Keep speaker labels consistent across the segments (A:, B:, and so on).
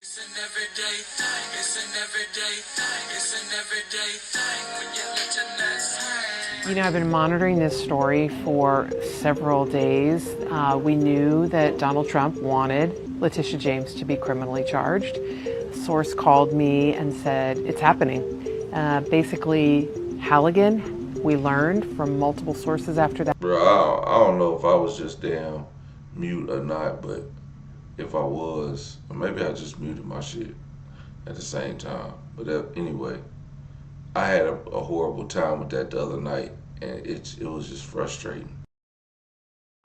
A: It's an everyday thing, it's an everyday thing, it's an everyday thing when you let your nuts hang.
B: You know, I've been monitoring this story for several days. We knew that Donald Trump wanted Leticia James to be criminally charged. A source called me and said, it's happening. Basically, Halligan, we learned from multiple sources after that.
C: Bro, I don't know if I was just damn mute or not, but if I was, maybe I just muted my shit at the same time. But anyway, I had a horrible time with that the other night, and it was just frustrating.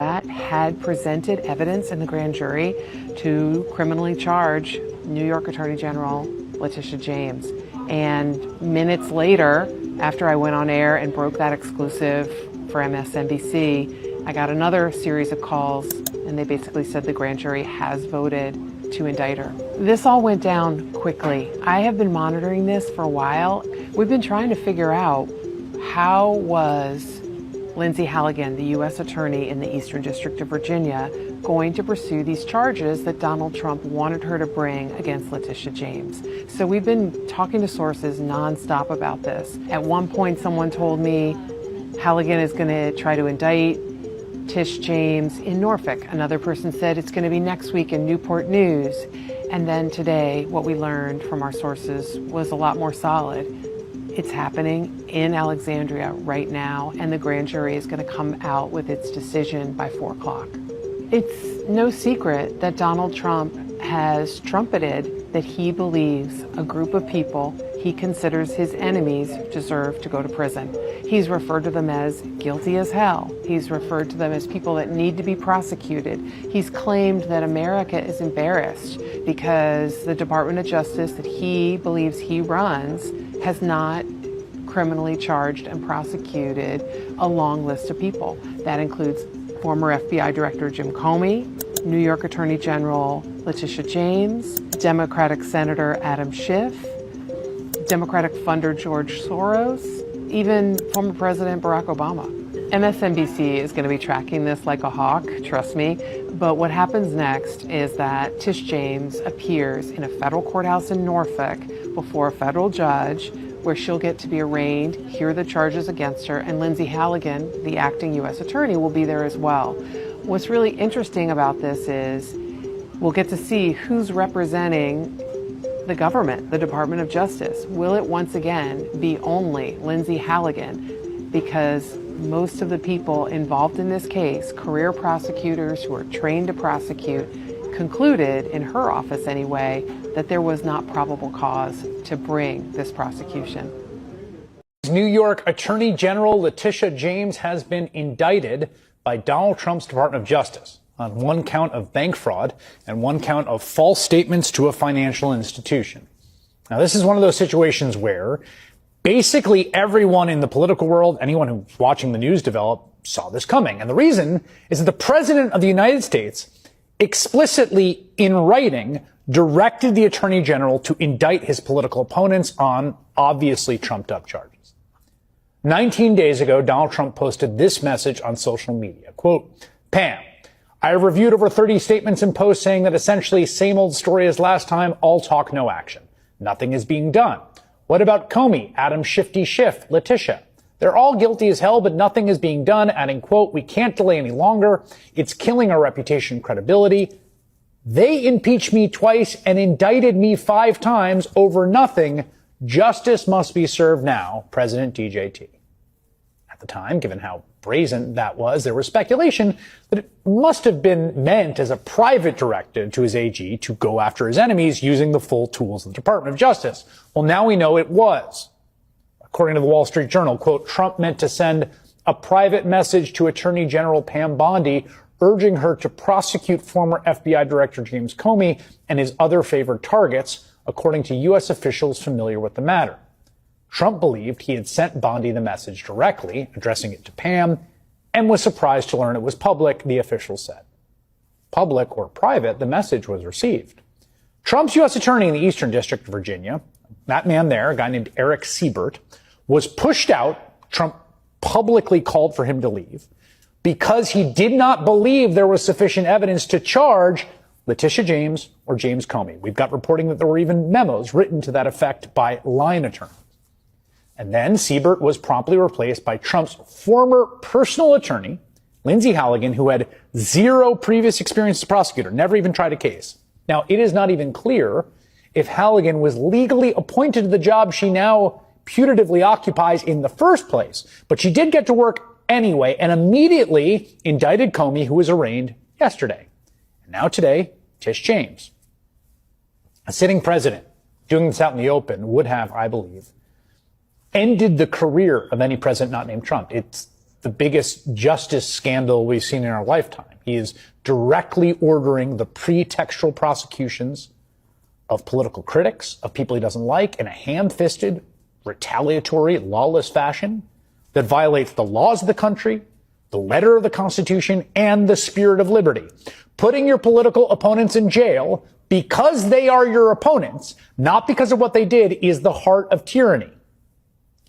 B: That had presented evidence in the grand jury to criminally charge New York Attorney General Leticia James. And minutes later, after I went on air and broke that exclusive for MSNBC, I got another series of calls, and they basically said the grand jury has voted to indict her. This all went down quickly. I have been monitoring this for a while. We've been trying to figure out how was Lindsay Halligan, the U.S. Attorney in the Eastern District of Virginia, going to pursue these charges that Donald Trump wanted her to bring against Leticia James. So we've been talking to sources nonstop about this. At one point, someone told me Halligan is going to try to indict Tish James in Norfolk. Another person said it's going to be next week in Newport News. And then today, what we learned from our sources was a lot more solid. It's happening in Alexandria right now, and the grand jury is going to come out with its decision by 4 o'clock. It's no secret that Donald Trump has trumpeted that he believes a group of people he considers his enemies deserve to go to prison. He's referred to them as guilty as hell. He's referred to them as people that need to be prosecuted. He's claimed that America is embarrassed because the Department of Justice that he believes he runs has not criminally charged and prosecuted a long list of people. That includes former FBI Director Jim Comey, New York Attorney General Leticia James, Democratic Senator Adam Schiff, Democratic funder George Soros, even former President Barack Obama. MSNBC is going to be tracking this like a hawk, trust me. But what happens next is that Tish James appears in a federal courthouse in Norfolk before a federal judge, where she'll get to be arraigned, hear the charges against her, and Lindsay Halligan, the acting U.S. attorney, will be there as well. What's really interesting about this is we'll get to see who's representing the government, the Department of Justice. Will it once again be only Lindsay Halligan? Because most of the people involved in this case, career prosecutors who are trained to prosecute, concluded, in her office anyway, that there was not probable cause to bring this prosecution.
D: New York Attorney General Leticia James has been indicted by Donald Trump's Department of Justice on one count of bank fraud and one count of false statements to a financial institution. Now, this is one of those situations where basically everyone in the political world, anyone who's watching the news develop, saw this coming. And the reason is that the President of the United States explicitly, in writing, directed the Attorney General to indict his political opponents on obviously trumped-up charges. 19 days ago, Donald Trump posted this message on social media, quote, "Pam, I have reviewed over 30 statements and posts saying that essentially same old story as last time, all talk, no action. Nothing is being done. What about Comey, Adam Shifty Schiff, Leticia? They're all guilty as hell, but nothing is being done," adding, quote, "We can't delay any longer. It's killing our reputation and credibility. They impeached me twice and indicted me 5 times over nothing. Justice must be served now, President DJT." At the time, given how brazen that was, there was speculation that it must have been meant as a private directive to his AG to go after his enemies using the full tools of the Department of Justice. Well, now we know it was. According to the Wall Street Journal, quote, "Trump meant to send a private message to Attorney General Pam Bondi urging her to prosecute former FBI Director James Comey and his other favored targets, according to U.S. officials familiar with the matter." Trump believed he had sent Bondi the message directly, addressing it to Pam, and was surprised to learn it was public, the official said. Public or private, the message was received. Trump's U.S. attorney in the Eastern District of Virginia, that man there, a guy named Eric Siebert, was pushed out. Trump publicly called for him to leave because he did not believe there was sufficient evidence to charge Leticia James or James Comey. We've got reporting that there were even memos written to that effect by line attorneys. And then Siebert was promptly replaced by Trump's former personal attorney, Lindsay Halligan, who had zero previous experience as a prosecutor, never even tried a case. Now, it is not even clear if Halligan was legally appointed to the job she now putatively occupies in the first place, but she did get to work anyway and immediately indicted Comey, who was arraigned yesterday. And now today, Tish James. A sitting president doing this out in the open would have, I believe, ended the career of any president not named Trump. It's the biggest justice scandal we've seen in our lifetime. He is directly ordering the pretextual prosecutions of political critics, of people he doesn't like, in a ham-fisted, retaliatory, lawless fashion that violates the laws of the country, the letter of the Constitution, and the spirit of liberty. Putting your political opponents in jail because they are your opponents, not because of what they did, is the heart of tyranny.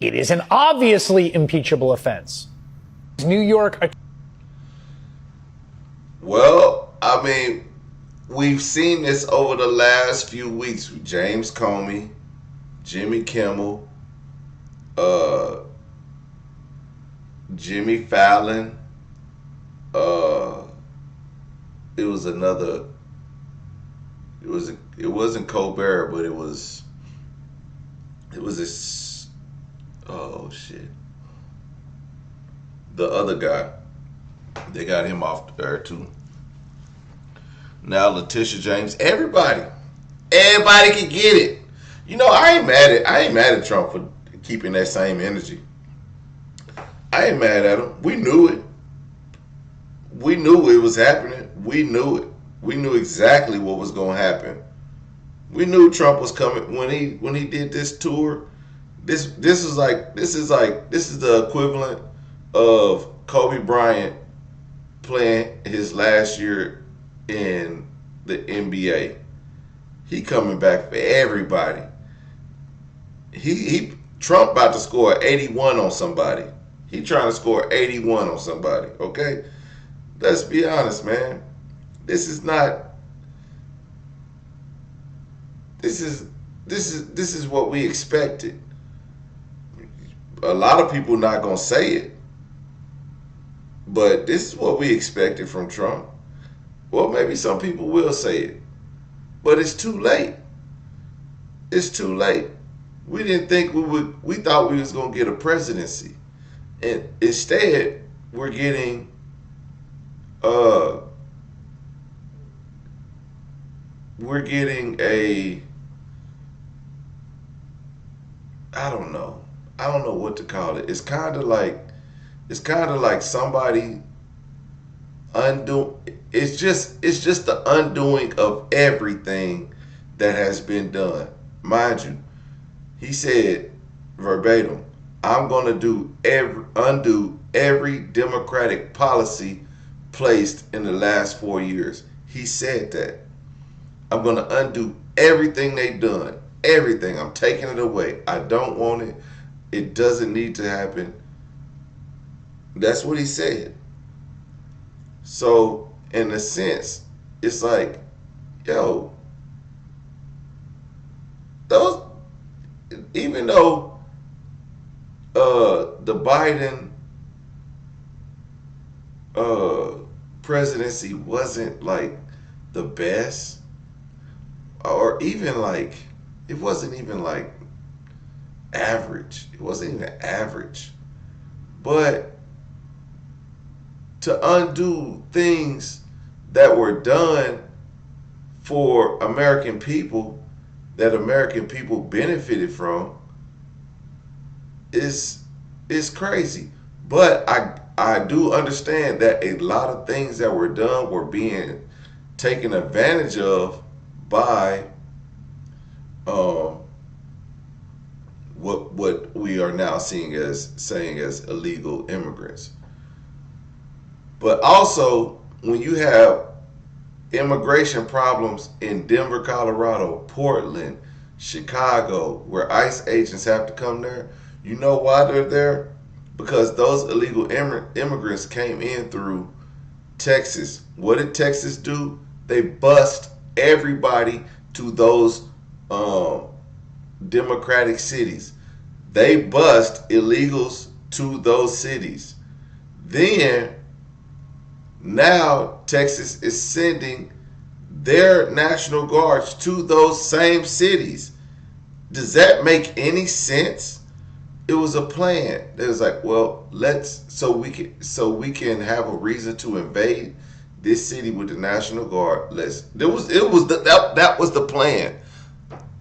D: It is an obviously impeachable offense. New York.
C: Well, I mean, we've seen this over the last few weeks with James Comey, Jimmy Kimmel, Jimmy Fallon. It was another. It wasn't Colbert, but it was this. Oh shit. The other guy. They got him off the air too. Now Leticia James. Everybody can get it. You know, I ain't mad at Trump for keeping that same energy. I ain't mad at him. We knew it. We knew it was happening. We knew it. We knew exactly what was going to happen. We knew Trump was coming when he did this tour. This is the equivalent of Kobe Bryant playing his last year in the NBA. He coming back for everybody. Trump about to score 81 on somebody. He trying to score 81 on somebody. Okay, let's be honest, man. This is what we expected. A lot of people not gonna say it, but this is what we expected from Trump. Well, maybe some people will say it, but it's too late. It's too late. We didn't think we would. We thought we was gonna get a presidency, and instead we're getting a, I don't know what to call it. It's kind of like somebody undo. It's just the undoing of everything that has been done. Mind you, he said verbatim, "I'm going to undo every Democratic policy placed in the last 4 years." He said that. I'm going to undo everything they've done. Everything. I'm taking it away. I don't want it. It doesn't need to happen. That's what he said. So, in a sense, it's like, yo, even though the Biden presidency wasn't like the best, or even like, it wasn't even like average. It wasn't even average. But to undo things that were done for American people, that American people benefited from, is crazy. But I do understand that a lot of things that were done were being taken advantage of by what we are now saying as illegal immigrants. But also, when you have immigration problems in Denver, Colorado, Portland, Chicago, where ICE agents have to come there, you know why they're there? Because those illegal immigrants came in through Texas. What did Texas do? they bust everybody to those Democratic cities. They bust illegals to those cities. Then, now Texas is sending their National Guards to those same cities. Does that make any sense? It was a plan. It was like, well, so we can have a reason to invade this city with the National Guard. That was the plan.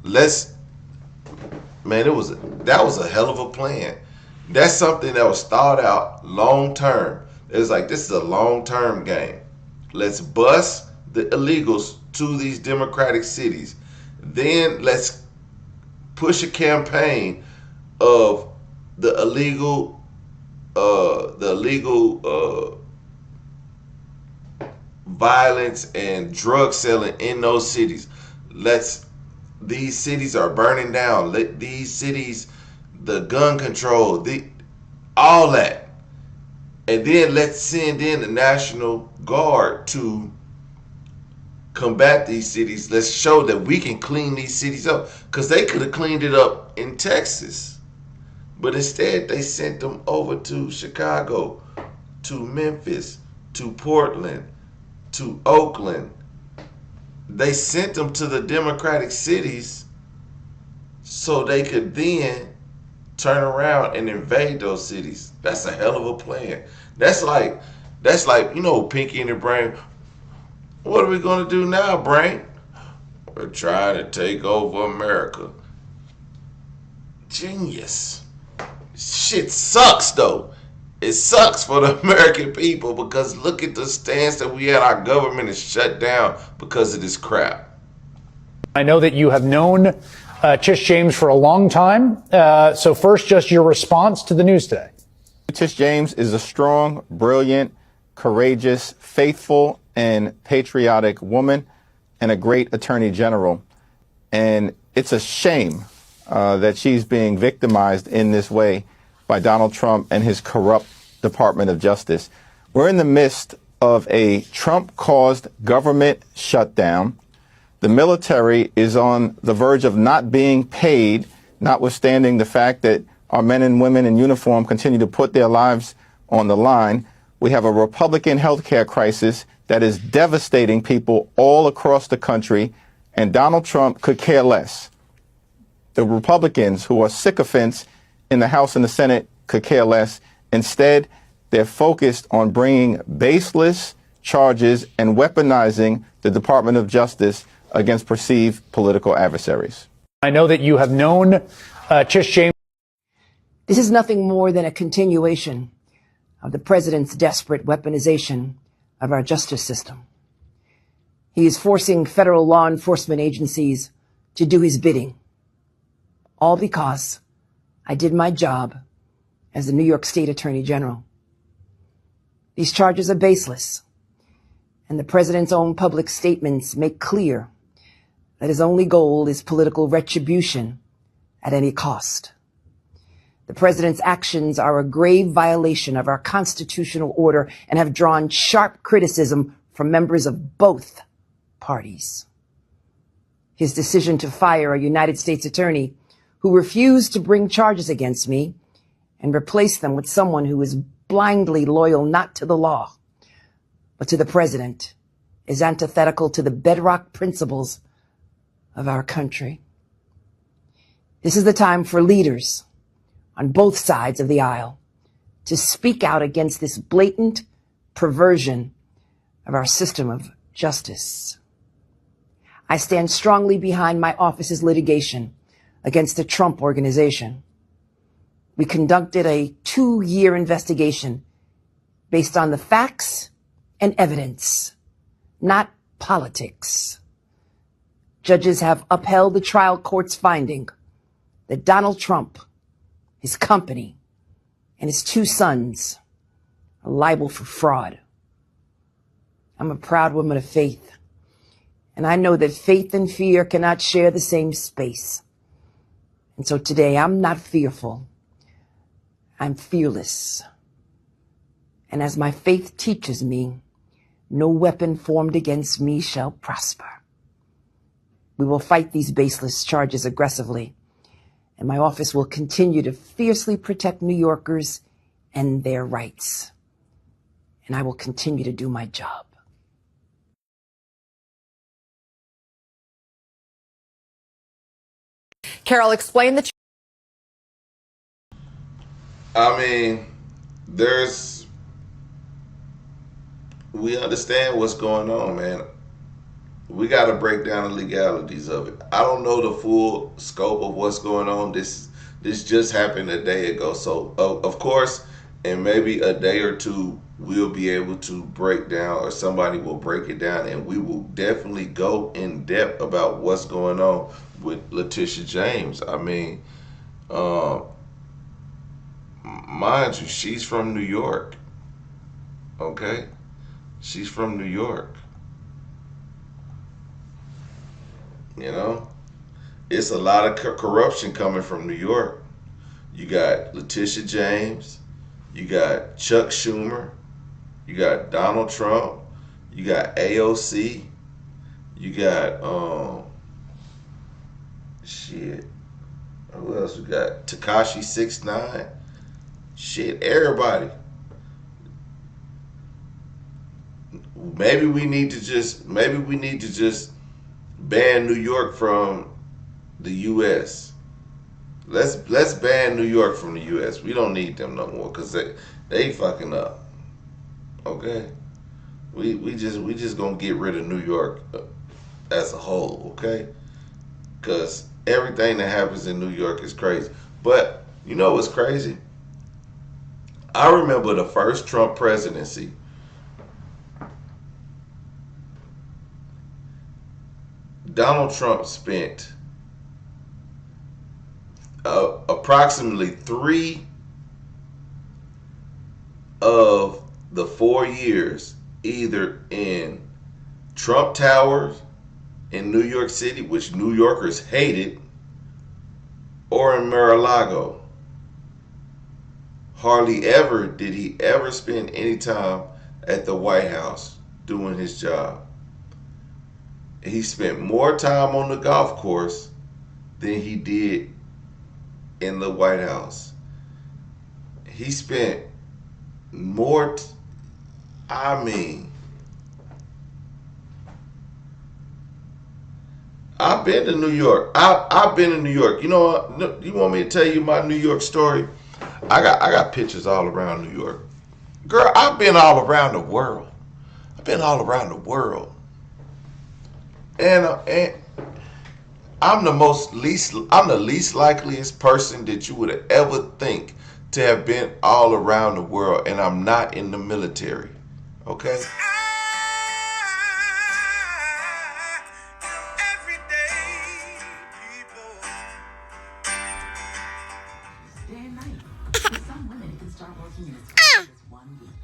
C: That was a hell of a plan. That's something that was thought out long term. It was like, this is a long term game. Let's bust the illegals to these Democratic cities. Then let's push a campaign of the illegal violence and drug selling in those cities. These cities are burning down. These cities, the gun control, all that. And then let's send in the National Guard to combat these cities. Let's show that we can clean these cities up. Because they could have cleaned it up in Texas. But instead, they sent them over to Chicago, to Memphis, to Portland, to Oakland. They sent them to the Democratic cities so they could then turn around and invade those cities. That's a hell of a plan. That's like, Pinky and the Brain. What are we going to do now, Brain? We're trying to take over America. Genius. Shit sucks, though. It sucks for the American people because look at the stance that we had. Our government is shut down because of this crap.
D: I know that you have known Tish James for a long time. So first, just your response to the news today.
E: Tish James is a strong, brilliant, courageous, faithful, and patriotic woman and a great attorney general. And it's a shame that she's being victimized in this way by Donald Trump and his corrupt Department of Justice. We're in the midst of a Trump-caused government shutdown. The military is on the verge of not being paid, notwithstanding the fact that our men and women in uniform continue to put their lives on the line. We have a Republican healthcare crisis that is devastating people all across the country, and Donald Trump could care less. The Republicans, who are sycophants in the House and the Senate, could care less. Instead, they're focused on bringing baseless charges and weaponizing the Department of Justice against perceived political adversaries.
D: I know that you have known Tish James.
F: This is nothing more than a continuation of the president's desperate weaponization of our justice system. He is forcing federal law enforcement agencies to do his bidding, all because I did my job as the New York State Attorney General. These charges are baseless, and the president's own public statements make clear that his only goal is political retribution at any cost. The president's actions are a grave violation of our constitutional order and have drawn sharp criticism from members of both parties. His decision to fire a United States attorney who refused to bring charges against me and replace them with someone who is blindly loyal not to the law, but to the president, is antithetical to the bedrock principles of our country. This is the time for leaders on both sides of the aisle to speak out against this blatant perversion of our system of justice. I stand strongly behind my office's litigation against the Trump Organization. We conducted a 2-year investigation based on the facts and evidence, not politics. Judges have upheld the trial court's finding that Donald Trump, his company, and his 2 sons are liable for fraud. I'm a proud woman of faith, and I know that faith and fear cannot share the same space. And so today, I'm not fearful. I'm fearless. And as my faith teaches me, No weapon formed against me shall prosper. We will fight these baseless charges aggressively, and my office will continue to fiercely protect New Yorkers and their rights. And I will continue to do my job.
G: Carol, explain the.
C: I mean, we understand what's going on, man. We got to break down the legalities of it. I don't know the full scope of what's going on. This just happened a day ago. So, of course, in maybe a day or two, we'll be able to break down, or somebody will break it down, and we will definitely go in depth about what's going on with Leticia James. I mean, mind you, she's from New York. Okay? She's from New York. You know? It's a lot of corruption coming from New York. You got Leticia James. You got Chuck Schumer. You got Donald Trump. You got AOC. You got, shit. Who else we got? Tekashi 6ix9ine. Shit, everybody. Maybe we need to just ban New York from the U.S. Let's ban New York from the U.S. We don't need them no more because they fucking up. Okay, we just gonna get rid of New York as a whole. Okay, because everything that happens in New York is crazy. But you know what's crazy? I remember the first Trump presidency. Donald Trump spent approximately 3 of the 4 years either in Trump Towers in New York City, which New Yorkers hated, or in Mar-a-Lago. Hardly ever did he ever spend any time at the White House doing his job. He spent more time on the golf course than he did in the White House. He spent more, I mean, I've been to New York. I've been to New York. You know what? You want me to tell you my New York story? I got pictures all around New York. Girl, I've been all around the world. I've been all around the world. And I'm the least likeliest person that you would ever think to have been all around the world, and I'm not in the military. Okay?
A: Day and night. For some women, it can start working in as fast as 1 week.